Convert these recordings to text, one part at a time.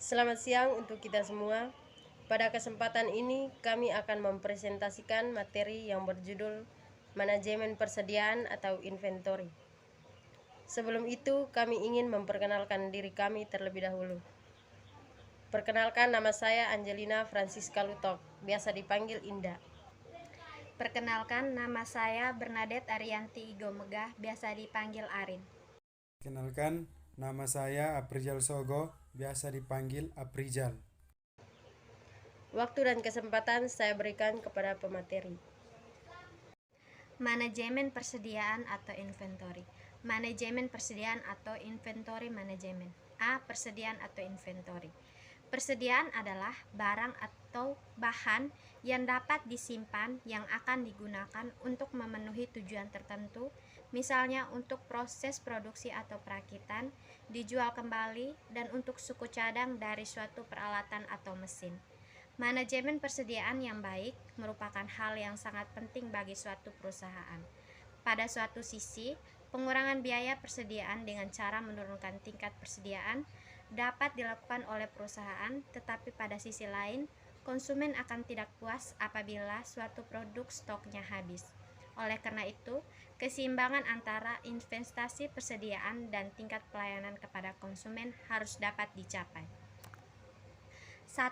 Selamat siang untuk kita semua. Pada kesempatan ini kami akan mempresentasikan materi yang berjudul Manajemen Persediaan atau Inventory. Sebelum itu kami ingin memperkenalkan diri kami terlebih dahulu. Perkenalkan, nama saya Angelina Francisca Lutok, biasa dipanggil Indah. Perkenalkan, nama saya Bernadette Arianti Igomegah, biasa dipanggil Arin. Kenalkan, nama saya Aprijal Sogo, biasa dipanggil Aprijal. Waktu dan kesempatan saya berikan kepada pemateri. Manajemen persediaan atau inventory. Manajemen persediaan atau inventory manajemen. A. Persediaan atau inventory. Persediaan adalah barang atau bahan yang dapat disimpan yang akan digunakan untuk memenuhi tujuan tertentu, misalnya untuk proses produksi atau perakitan, dijual kembali, dan untuk suku cadang dari suatu peralatan atau mesin. Manajemen persediaan yang baik merupakan hal yang sangat penting bagi suatu perusahaan. Pada suatu sisi, pengurangan biaya persediaan dengan cara menurunkan tingkat persediaan dapat dilakukan oleh perusahaan, tetapi pada sisi lain, konsumen akan tidak puas apabila suatu produk stoknya habis. Oleh karena itu, keseimbangan antara investasi persediaan dan tingkat pelayanan kepada konsumen harus dapat dicapai. 1.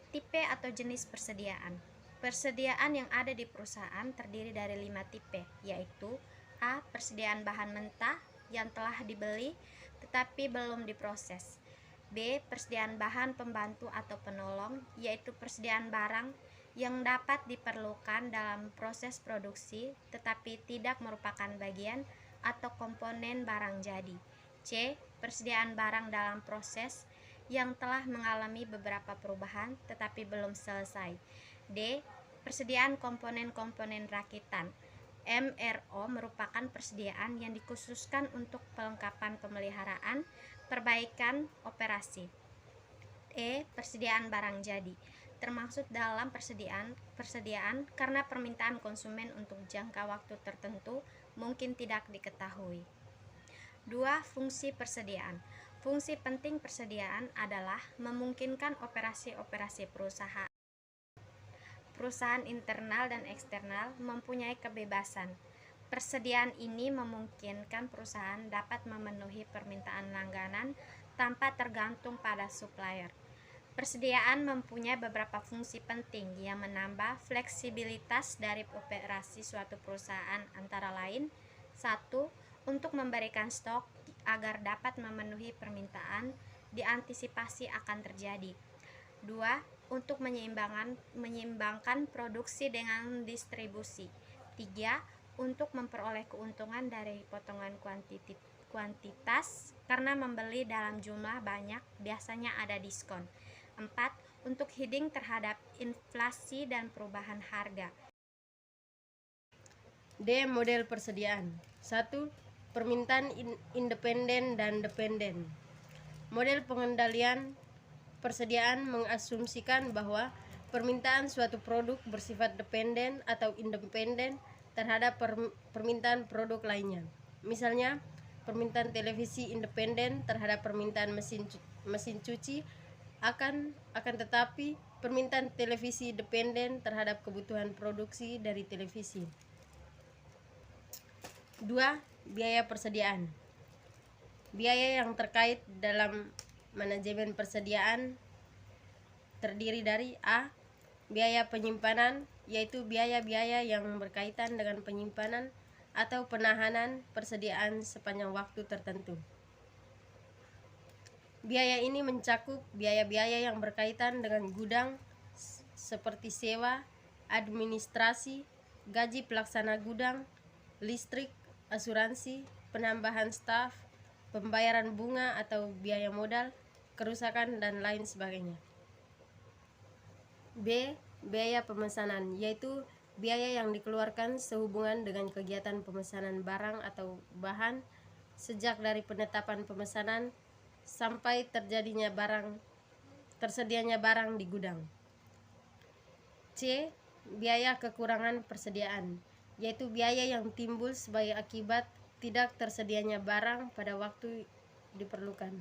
Tipe atau jenis persediaan. Persediaan yang ada di perusahaan terdiri dari 5 tipe, yaitu A. Persediaan bahan mentah yang telah dibeli tetapi belum diproses. B. Persediaan bahan pembantu atau penolong, yaitu persediaan barang yang dapat diperlukan dalam proses produksi tetapi tidak merupakan bagian atau komponen barang jadi. C. Persediaan barang dalam proses yang telah mengalami beberapa perubahan tetapi belum selesai. D. Persediaan komponen-komponen rakitan. MRO merupakan persediaan yang dikhususkan untuk pelengkapan pemeliharaan, perbaikan operasi. E. Persediaan barang jadi, termasuk dalam persediaan karena permintaan konsumen untuk jangka waktu tertentu mungkin tidak diketahui. 2. Fungsi persediaan. Fungsi penting persediaan adalah memungkinkan operasi-operasi perusahaan. Perusahaan internal dan eksternal mempunyai kebebasan. Persediaan ini memungkinkan perusahaan dapat memenuhi permintaan langganan tanpa tergantung pada supplier. Persediaan mempunyai beberapa fungsi penting yang menambah fleksibilitas dari operasi suatu perusahaan, antara lain: 1. Untuk memberikan stok agar dapat memenuhi permintaan diantisipasi akan terjadi. 2. Untuk menyeimbangkan produksi dengan distribusi. 3. Untuk memperoleh keuntungan dari potongan kuantitas karena membeli dalam jumlah banyak biasanya ada diskon. 4. Untuk hedging terhadap inflasi dan perubahan harga. D. Model persediaan. 1. Permintaan independen dan dependen. Model pengendalian persediaan mengasumsikan bahwa permintaan suatu produk bersifat dependen atau independen terhadap permintaan produk lainnya. Misalnya, permintaan televisi independen terhadap permintaan mesin cuci, akan tetapi permintaan televisi dependen terhadap kebutuhan produksi dari televisi. 2. Biaya persediaan. Biaya yang terkait dalam manajemen persediaan terdiri dari A. Biaya penyimpanan, yaitu biaya-biaya yang berkaitan dengan penyimpanan atau penahanan persediaan sepanjang waktu tertentu. Biaya ini mencakup biaya-biaya yang berkaitan dengan gudang seperti sewa, administrasi, gaji pelaksana gudang, listrik, asuransi, penambahan staf, pembayaran bunga atau biaya modal, kerusakan, dan lain sebagainya. B. Biaya pemesanan, yaitu biaya yang dikeluarkan sehubungan dengan kegiatan pemesanan barang atau bahan sejak dari penetapan pemesanan sampai tersedianya barang di gudang. C. Biaya kekurangan persediaan, yaitu biaya yang timbul sebagai akibat tidak tersedianya barang pada waktu diperlukan.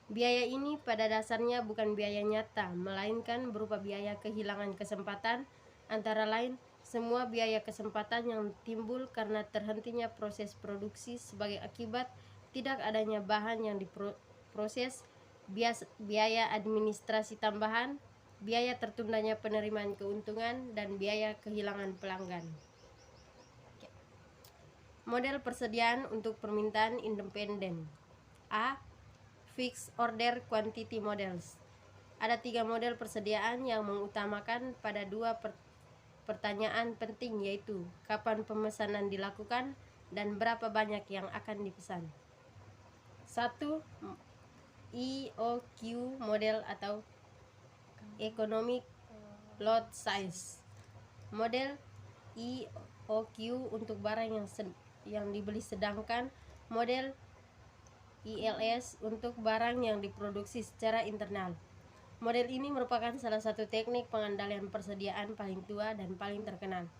Biaya ini pada dasarnya bukan biaya nyata, melainkan berupa biaya kehilangan kesempatan, antara lain semua biaya kesempatan yang timbul karena terhentinya proses produksi sebagai akibat tidak adanya bahan yang diproses, biaya administrasi tambahan, biaya tertundanya penerimaan keuntungan, dan biaya kehilangan pelanggan. Model persediaan untuk permintaan independen. A. Fixed Order Quantity Models. Ada 3 model persediaan yang mengutamakan pada dua pertanyaan penting, yaitu kapan pemesanan dilakukan dan berapa banyak yang akan dipesan. 1. EOQ model atau Economic Lot Size. Model EOQ untuk barang yang dibeli, sedangkan model ILS untuk barang yang diproduksi secara internal. Model ini merupakan salah satu teknik pengendalian persediaan paling tua dan paling terkenal.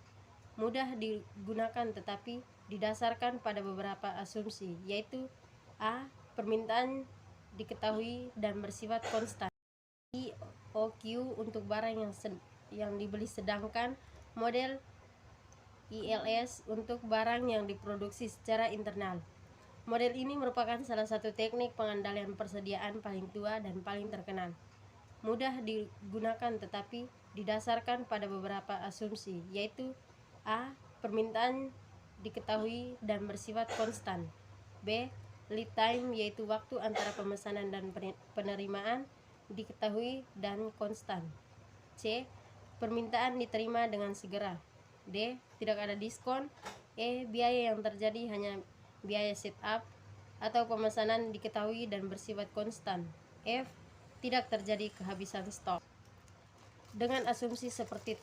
Mudah digunakan tetapi didasarkan pada beberapa asumsi, yaitu A. Permintaan diketahui dan bersifat konstan. EOQ untuk barang yang dibeli, sedangkan model ILS untuk barang yang diproduksi secara internal. Model ini merupakan salah satu teknik pengendalian persediaan paling tua dan paling terkenal. Mudah digunakan tetapi didasarkan pada beberapa asumsi, yaitu A. Permintaan diketahui dan bersifat konstan. B. Lead time, yaitu waktu antara pemesanan dan penerimaan, diketahui dan konstan. C. Permintaan diterima dengan segera. D. Tidak ada diskon. E. Biaya yang terjadi hanya biaya setup atau pemesanan diketahui dan bersifat konstan. F. Tidak terjadi kehabisan stok. Dengan asumsi seperti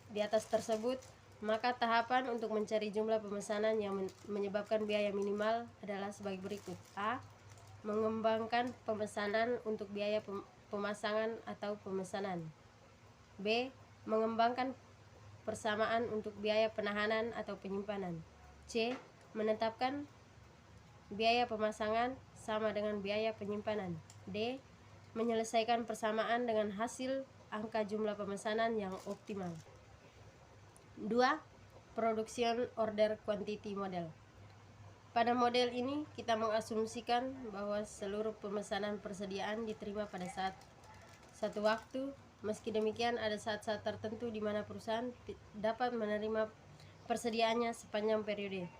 di atas tersebut, maka tahapan untuk mencari jumlah pemesanan yang menyebabkan biaya minimal adalah sebagai berikut. A. Mengembangkan pemesanan untuk biaya pemasangan atau pemesanan. B. Mengembangkan persamaan untuk biaya penahanan atau penyimpanan. C. Menetapkan biaya pemasangan sama dengan biaya penyimpanan. D. Menyelesaikan persamaan dengan hasil angka jumlah pemesanan yang optimal. 2. Production Order Quantity Model. Pada model ini kita mengasumsikan bahwa seluruh pemesanan persediaan diterima pada saat satu waktu. Meski demikian, ada saat-saat tertentu di mana perusahaan dapat menerima persediaannya sepanjang periode.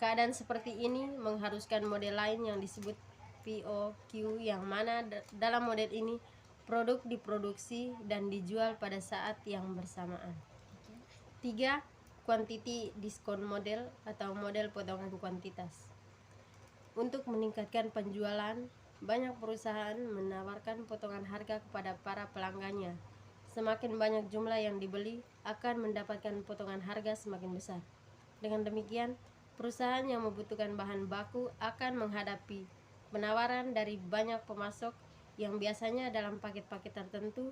Keadaan seperti ini mengharuskan model lain yang disebut POQ, yang mana dalam model ini produk diproduksi dan dijual pada saat yang bersamaan. 3. Quantity Discount Model atau model potongan kuantitas. Untuk meningkatkan penjualan, banyak perusahaan menawarkan potongan harga kepada para pelanggannya. Semakin banyak jumlah yang dibeli, akan mendapatkan potongan harga semakin besar. Dengan demikian, perusahaan yang membutuhkan bahan baku akan menghadapi penawaran dari banyak pemasok yang biasanya dalam paket-paket tertentu.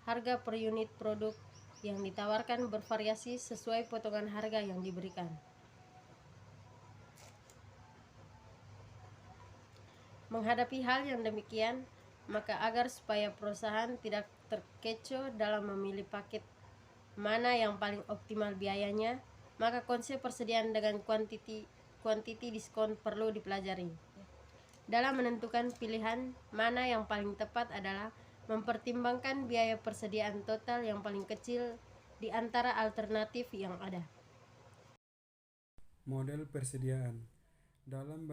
Harga per unit produk yang ditawarkan bervariasi sesuai potongan harga yang diberikan. Menghadapi hal yang demikian, maka agar supaya perusahaan tidak terkecoh dalam memilih paket mana yang paling optimal biayanya, maka konsep persediaan dengan quantity diskon perlu dipelajari. Dalam menentukan pilihan mana yang paling tepat adalah mempertimbangkan biaya persediaan total yang paling kecil di antara alternatif yang ada. Model persediaan. Dalam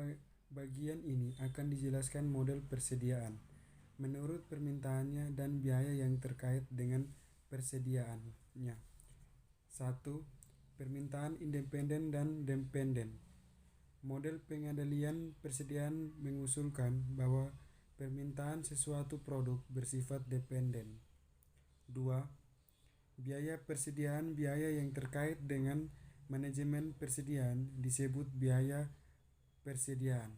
bagian ini akan dijelaskan model persediaan menurut permintaannya dan biaya yang terkait dengan persediaannya. 1. Permintaan independen dan dependen. Model pengendalian persediaan mengusulkan bahwa permintaan sesuatu produk bersifat dependen. 2. Biaya persediaan. Biaya yang terkait dengan manajemen persediaan disebut biaya persediaan.